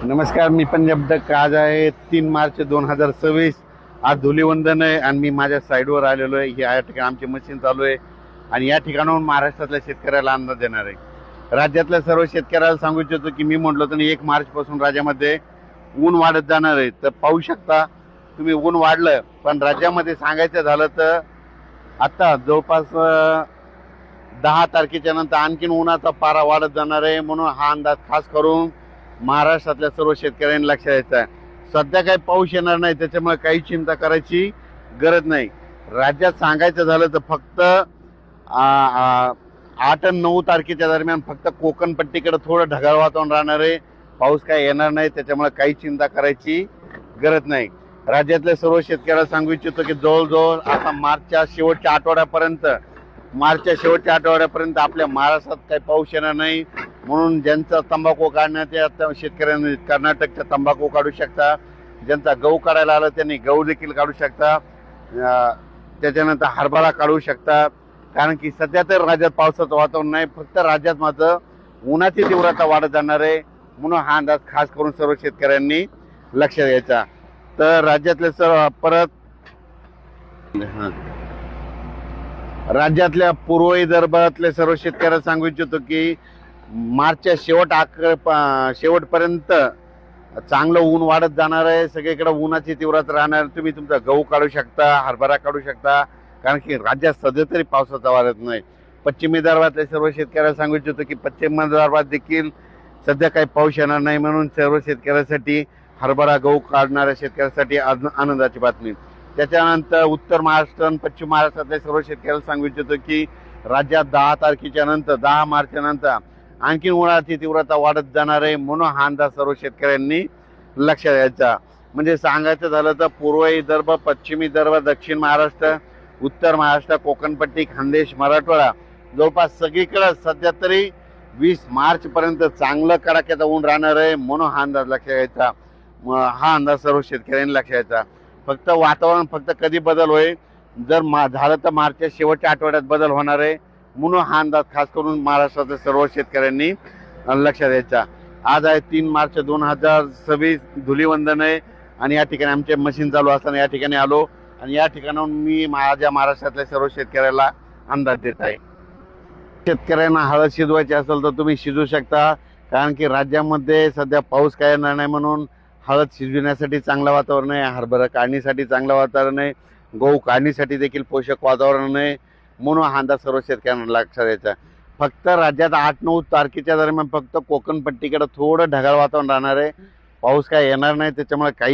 नमस्कार, मी पंजाब तक. आज आहे 3 मार्च 2026. आज धुलीवंदन आहे आणि मी माझ्या साईडवर आलेलो आहे. या ठिकाणी आमची मशीन चालू आहे आणि या ठिकाणाहून महाराष्ट्रातल्या शेतकऱ्याला अंदाज देणार आहे. राज्यातल्या सर्व शेतकऱ्याला सांगू इच्छितो की मी म्हटलो तर 1 मार्च पासून राज्यामध्ये ऊन वाढत जाणार आहे. तर पाहू शकता तुम्ही, ऊन वाढलं, पण राज्यामध्ये सांगायचं झालं तर आता जवळपास 10 तारखेच्या नंतर आणखीन उन्हाचा पारा वाढत जाणार आहे. म्हणून हा अंदाज खास करून महाराष्ट्रातल्या सर्व शेतकऱ्यांनी लक्षात द्यायचं आहे. सध्या काही पाऊस येणार नाही, त्याच्यामुळे काही चिंता करायची गरज नाही. राज्यात सांगायचं झालं तर फक्त 8 आणि 9 तारखेच्या दरम्यान फक्त कोकण पट्टीकडे थोडं ढगाळ वातावरण राहणार आहे. पाऊस काही येणार नाही, त्याच्यामुळे काही चिंता करायची गरज नाही. राज्यातल्या सर्व शेतकऱ्याला सांगू इच्छितो की जवळजवळ आता मार्चच्या शेवटच्या आठवड्यापर्यंत आपल्या महाराष्ट्रात काही पाऊस येणार नाही. म्हणून ज्यांचा तंबाखू काढण्यात आता शेतकऱ्यांनी कर्नाटकचा तंबाखू काढू शकता, ज्यांचा गहू काढायला आला त्यांनी गहू देखील काढू शकता, त्याच्यानंतर हरभरा काढू शकता. कारण की सध्या तर राज्यात पावसाचं वातावरण नाही, फक्त राज्यात मात्र उन्हाची तीव्रता वाढत जाणार आहे. म्हणून हा अंदाज खास करून सर्व शेतकऱ्यांनी लक्ष द्यायचा. तर राज्यातले राज्यातल्या पूर्व विदर्भातले सर्व शेतकऱ्यांना सांगू इच्छितो की मार्चच्या शेवटपर्यंत चांगलं ऊन वाढत जाणार आहे. सगळीकडे उन्हाची तीव्रता राहणार. तुम्ही तुमचा गहू काढू शकता, हरभरा काढू शकता, कारण की राज्यात सध्या तरी पावसाचा वारत नाही. पश्चिम विदर्भातल्या सर्व शेतकऱ्यांना सांगू इच्छितो की पश्चिम विदर्भात देखील सध्या काही पाऊस येणार नाही. म्हणून सर्व शेतकऱ्यांसाठी हरभरा गहू काढणाऱ्या शेतकऱ्यांसाठी आनंदाची बातमी. त्याच्यानंतर उत्तर महाराष्ट्र आणि पश्चिम महाराष्ट्रातल्या सर्व शेतकऱ्यांना सांगू इच्छितो की राज्यात 10 मार्चच्या नंतर आणखी उन्हाची तीव्रता वाढत जाणार आहे. म्हणून हा अंदाज सर्व शेतकऱ्यांनी लक्षात द्यायचा. म्हणजे सांगायचं झालं तर पूर्व विदर्भ, पश्चिम विदर्भ, दक्षिण महाराष्ट्र, उत्तर महाराष्ट्र, कोकणपट्टी, खानदेश, मराठवाडा जवळपास सगळीकडे सध्या तरी 20 मार्च पर्यंत चांगलं कडाक्याचं ऊन राहणार आहे. म्हणून हा अंदाज लक्षात घ्यायचा. हा अंदाज सर्व शेतकऱ्यांनी लक्षात घ्यायचा. फक्त वातावरण फक्त कधी बदल होईल, जर झालं तर मार्चच्या शेवटच्या आठवड्यात बदल होणार आहे. म्हणून हा अंदाज खास करून महाराष्ट्राच्या सर्व शेतकऱ्यांनी लक्षात द्यायचा. आज आहे 3 मार्च 2026, धुलीवंदन आहे आणि या ठिकाणी आमचे मशीन चालू असताना या ठिकाणी आलो आणि या ठिकाणाहून मी माझ्या महाराष्ट्रातल्या सर्व शेतकऱ्याला अंदाज देत आहे. शेतकऱ्यांना हळद शिजवायची असेल तर तुम्ही शिजवू शकता, कारण की राज्यामध्ये सध्या पाऊस काय येणार नाही. म्हणून हळद शिजविण्यासाठी चांगलं वातावरण आहे, हरभरा काढणीसाठी चांगलं वातावरण आहे, गहू काढणीसाठी देखील पोषक वातावरण आहे. म्हणून हा अंदाज सर्व शेतकऱ्यांना लक्षात द्यायचा. फक्त राज्यात 8-9 तारखेच्या दरम्यान फक्त कोकण पट्टीकडे थोडं ढगाळ वातावरण राहणार आहे. पाऊस काय येणार नाही, त्याच्यामुळे काही